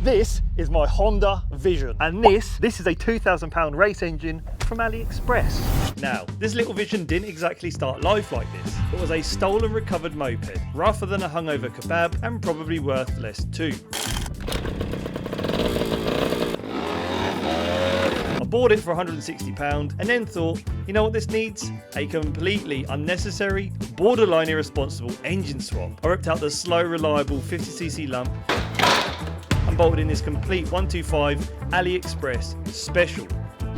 This is my Honda Vision, and this is a £2,000 race engine from Aliexpress. Now, this little Vision didn't exactly start life like this. It was a stolen recovered moped, rougher than a hungover kebab and probably worth less too. I bought it for £160 and then thought, you know what this needs? A completely unnecessary, borderline irresponsible engine swap. I ripped out the slow, reliable 50cc lump and bolted in this complete 125 Aliexpress special.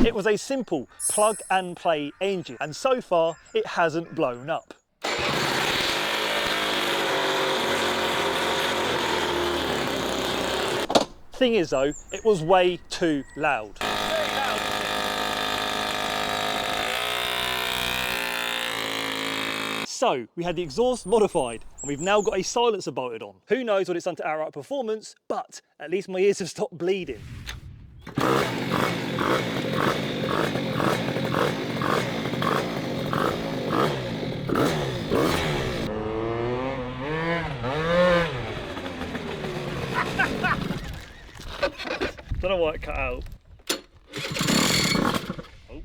It was a simple plug and play engine, and so far it hasn't blown up. Thing is though, it was way too loud. So we had the exhaust modified and we've now got a silencer bolted on. Who knows what it's done to outright performance, but at least my ears have stopped bleeding. Don't know why it cut out. Oh.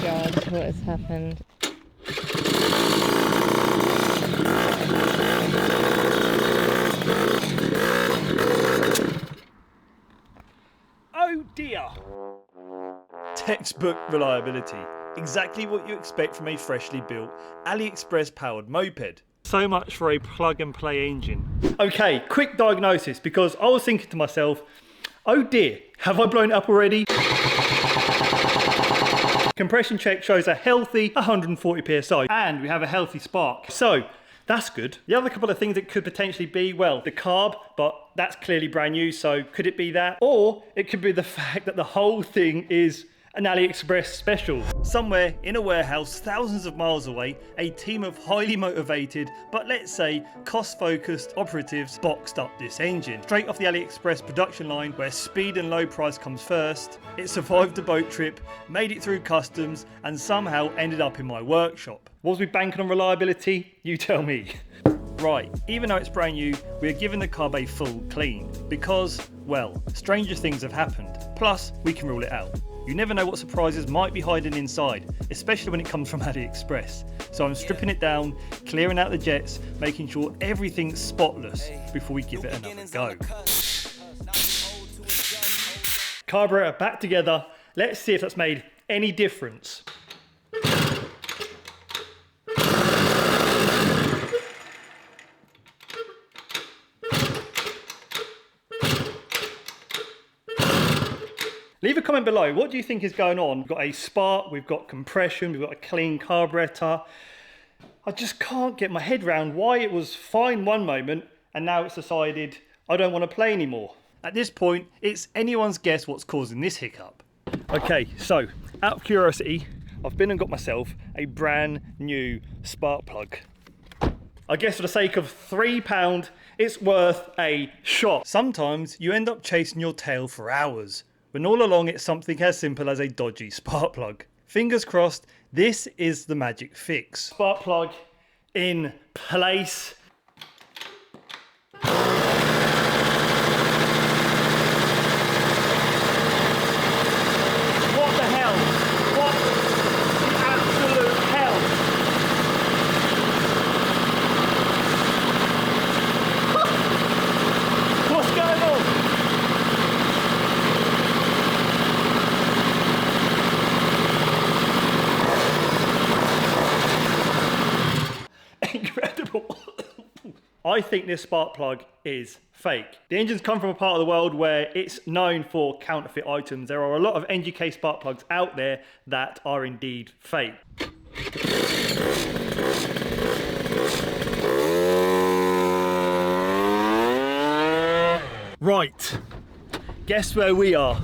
God, what has happened? Oh dear! Textbook reliability. Exactly what you expect from a freshly built Aliexpress powered moped. So much for a plug and play engine. Okay, quick diagnosis, because I was thinking to myself, oh dear, have I blown it up already? Compression check shows a healthy 140 psi and we have a healthy spark. So that's good. The other couple of things it could potentially be, well, the carb, but that's clearly brand new, so could it be that? Or it could be the fact that the whole thing is an Aliexpress special. Somewhere in a warehouse thousands of miles away, a team of highly motivated, but let's say cost-focused operatives boxed up this engine. Straight off the Aliexpress production line, where speed and low price comes first, it survived the boat trip, made it through customs, and somehow ended up in my workshop. Was we banking on reliability? You tell me. Right, even though it's brand new, we are giving the carb a full clean, because, well, stranger things have happened. Plus, we can rule it out. You never know what surprises might be hiding inside, especially when it comes from Aliexpress. So I'm stripping it down, clearing out the jets, making sure everything's spotless before we give it another go. Carburetor back together. Let's see if that's made any difference. Leave a comment below, what do you think is going on? We've got a spark, we've got compression, we've got a clean carburetor. I just can't get my head around why it was fine one moment and now it's decided I don't want to play anymore. At this point, it's anyone's guess what's causing this hiccup. Okay, so out of curiosity, I've been and got myself a brand new spark plug. I guess for the sake of £3, it's worth a shot. Sometimes you end up chasing your tail for hours, when all along it's something as simple as a dodgy spark plug. Fingers crossed, this is the magic fix. Spark plug in place. What the hell? What the absolute hell? What's going on? Incredible. I think this spark plug is fake. The engine's come from a part of the world where it's known for counterfeit items. There are a lot of NGK spark plugs out there that are indeed fake. Right, guess where we are?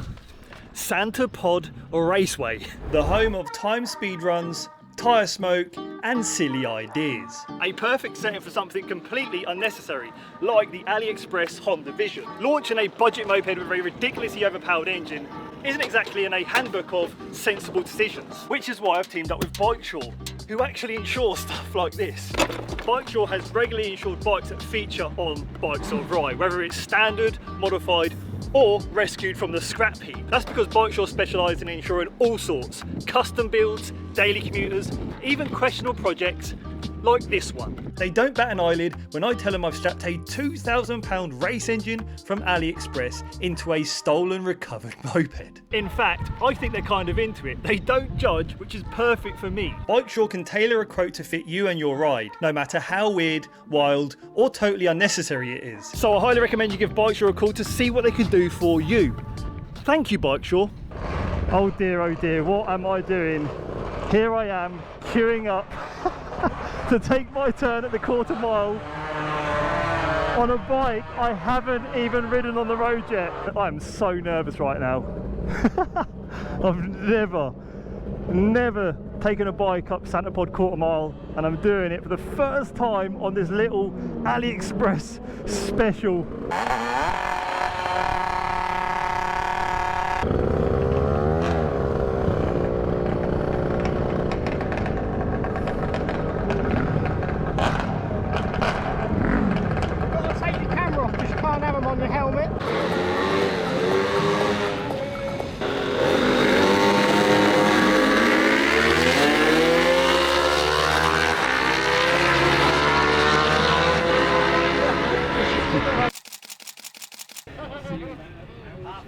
Santa Pod Raceway, the home of time speed runs, tyre smoke and silly ideas. A perfect setting for something completely unnecessary, like the Aliexpress Honda Vision. Launching a budget moped with a ridiculously overpowered engine isn't exactly in a handbook of sensible decisions, which is why I've teamed up with Bikesure, who actually insure stuff like this. Bikesure has regularly insured bikes that feature on Bikes or Ride, whether it's standard, modified, or rescued from the scrap heap. That's because Bikesure specialise in insuring all sorts, custom builds, daily commuters, even questionable projects like this one. They don't bat an eyelid when I tell them I've strapped a £2,000 race engine from Aliexpress into a stolen recovered moped. In fact, I think they're kind of into it. They don't judge, which is perfect for me. Bikesure can tailor a quote to fit you and your ride, no matter how weird, wild, or totally unnecessary it is. So I highly recommend you give Bikesure a call to see what they can do for you. Thank you, Bikesure. Oh dear, what am I doing? Here I am, queuing up to take my turn at the quarter mile on a bike I haven't even ridden on the road yet. I'm so nervous right now. I've never taken a bike up Santa Pod quarter mile, and I'm doing it for the first time on this little Aliexpress special.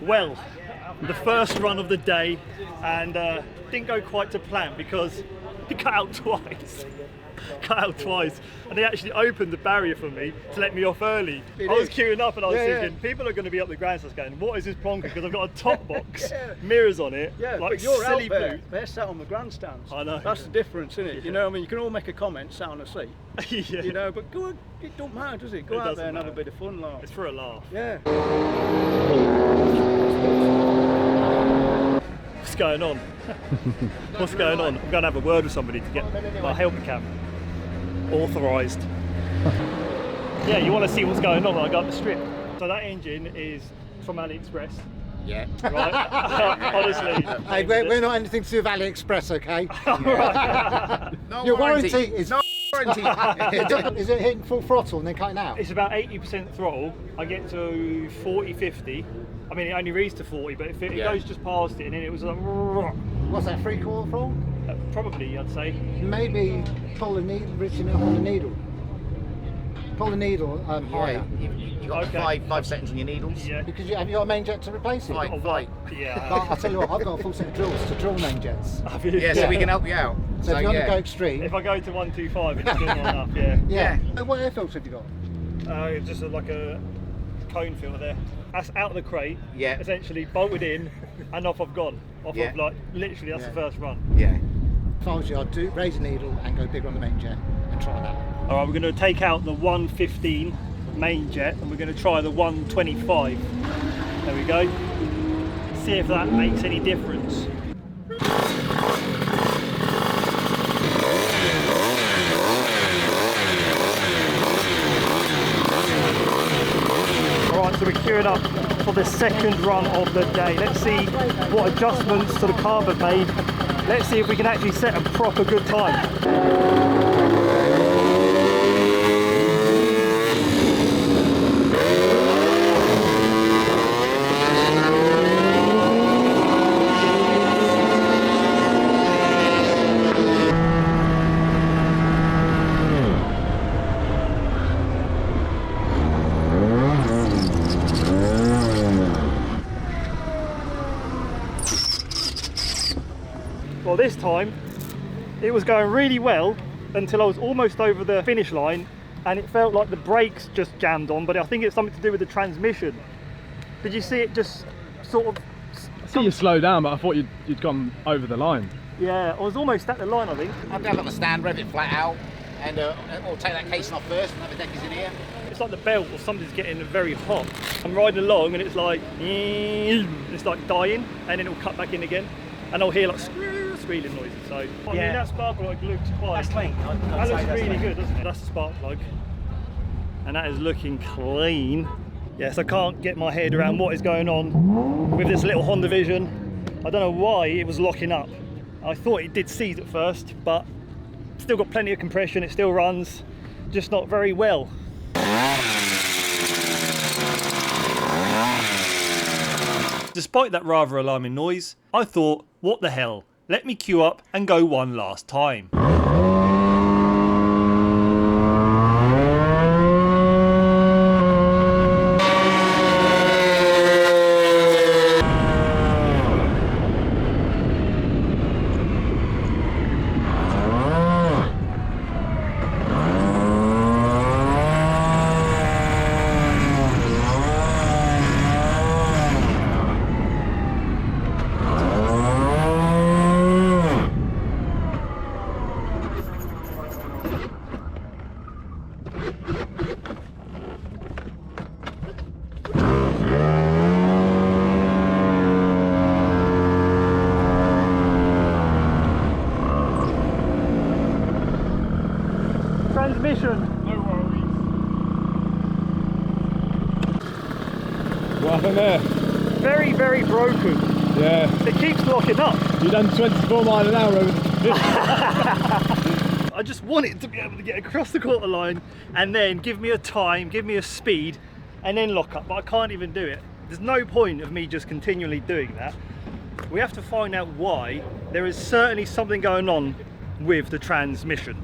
Well, the first run of the day, and didn't go quite to plan because it cut out twice. And they actually opened the barrier for me to let me off early. I was queuing up and I was thinking, people are going to be up the grandstands going, what is this plonker? Because I've got a top box, mirrors on it, like but you're silly out there. blue. They're sat on the grandstands. I know. That's the difference, isn't it? Yeah. You know, I mean, you can all make a comment sat on a seat. Yeah. You know, but go on, it don't matter, does it? Go out there and have a bit of fun, like. It's for a laugh. Yeah. What's going on? What's going on? I'm going to have a word with somebody to get my helmet cam authorised. Yeah, you want to see what's going on when I go up the strip. So that engine is from Aliexpress. Yeah. Right? Honestly. Hey, we're not anything to do with Aliexpress, okay? Right. Your warranty is... No warranty. Is it hitting full throttle and then cutting out? It's about 80% throttle. I get to 40, 50. I mean, it only reads to 40, but if it goes just past it, and then it was like... What's that, 3/4 throttle? Probably, I'd say. Maybe pull the needle, reaching up on the needle. Pull the needle higher. You got five seconds in your needles. Yeah. Because have you got a main jet to replace it? Five. Yeah. I'll tell you what, I've got a full set of drills to drill main jets. Yeah, so we can help you out. So if you want to go extreme... If I go to 125, it's still not enough, yeah. Yeah. What air filter have you got? Just like a cone filter there. That's out of the crate, Yeah. essentially bolted in, and off I've gone. Off Yeah. of like, literally that's the first run. Yeah. If I was you, I'd raise the needle and go bigger on the main jet and try that. Alright, we're going to take out the 115 main jet and we're going to try the 125. There we go. See if that makes any difference. Alright, so we're queuing up for the second run of the day. Let's see what adjustments to the carb have made. Let's see if we can actually set a proper good time. Well, this time it was going really well until I was almost over the finish line and it felt like the brakes just jammed on, but I think it's something to do with the transmission. Did you see it just sort of... I see you slow down, but I thought you'd gone over the line. Yeah, I was almost at the line, I think. I've got on the stand, rev it flat out, and or take that casing off first and have the deckers in here. It's like the belt or something's getting very hot. I'm riding along and it's like dying, and then it'll cut back in again, and I'll hear like squealing noises. So I mean, that spark plug looks quite... That's clean. That looks really good, doesn't it? That's the spark plug, and that is looking clean. Yes, I can't get my head around what is going on with this little Honda Vision. I don't know why it was locking up. I thought it did seize at first, but still got plenty of compression, it still runs, just not very well. Despite that rather alarming noise, I thought, what the hell, let me queue up and go one last time. Transmission. No worries. What happened there? Very, very broken. Yeah. It keeps locking up. You done 24 miles an hour over the I just want it to be able to get across the quarter line and then give me a time, give me a speed, and then lock up, but I can't even do it. There's no point of me just continually doing that. We have to find out why. There is certainly something going on with the transmission.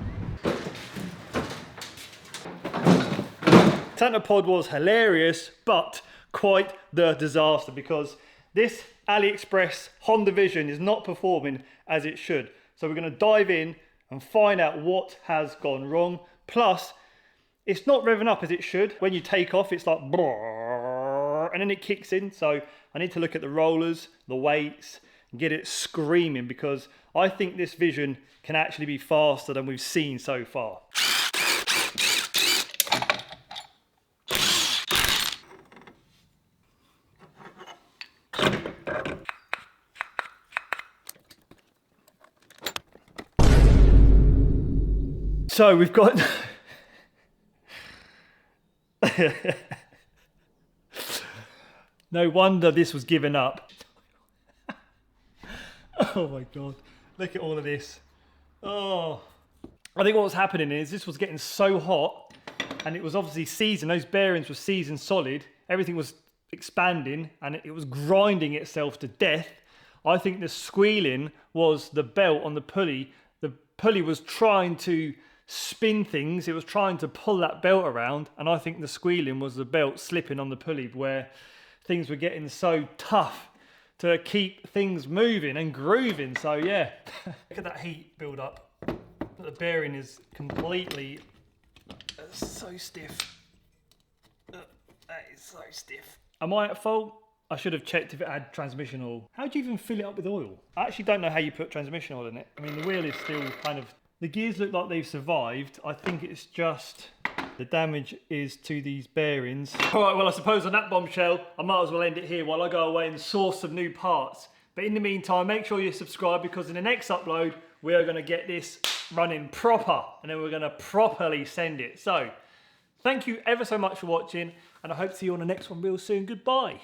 Counterfeit was hilarious, but quite the disaster, because this Aliexpress Honda Vision is not performing as it should. So we're going to dive in and find out what has gone wrong. Plus, it's not revving up as it should. When you take off, it's like brrr, and then it kicks in. So I need to look at the rollers, the weights, and get it screaming, because I think this Vision can actually be faster than we've seen so far. So we've got no wonder this was given up. Oh my god, look at all of this. Oh, I think what was happening is this was getting so hot, and it was obviously seasoned. Those bearings were seasoned solid. Everything was expanding and it was grinding itself to death. I think the squealing was the belt on the pulley. The pulley was trying to spin things, it was trying to pull that belt around, and I think the squealing was the belt slipping on the pulley, where things were getting so tough to keep things moving and grooving. So yeah, look at that heat build up. The bearing is completely so stiff. That is so stiff. Am I at fault? I should have checked if it had transmission oil. How do you even fill it up with oil? I actually don't know how you put transmission oil in it. I mean, the wheel is still kind of... The gears look like they've survived. I think it's just the damage is to these bearings. All right, well, I suppose on that bombshell, I might as well end it here while I go away and source some new parts. But in the meantime, make sure you subscribe, because in the next upload, we are going to get this running proper, and then we're going to properly send it. So, thank you ever so much for watching, and I hope to see you on the next one real soon. Goodbye.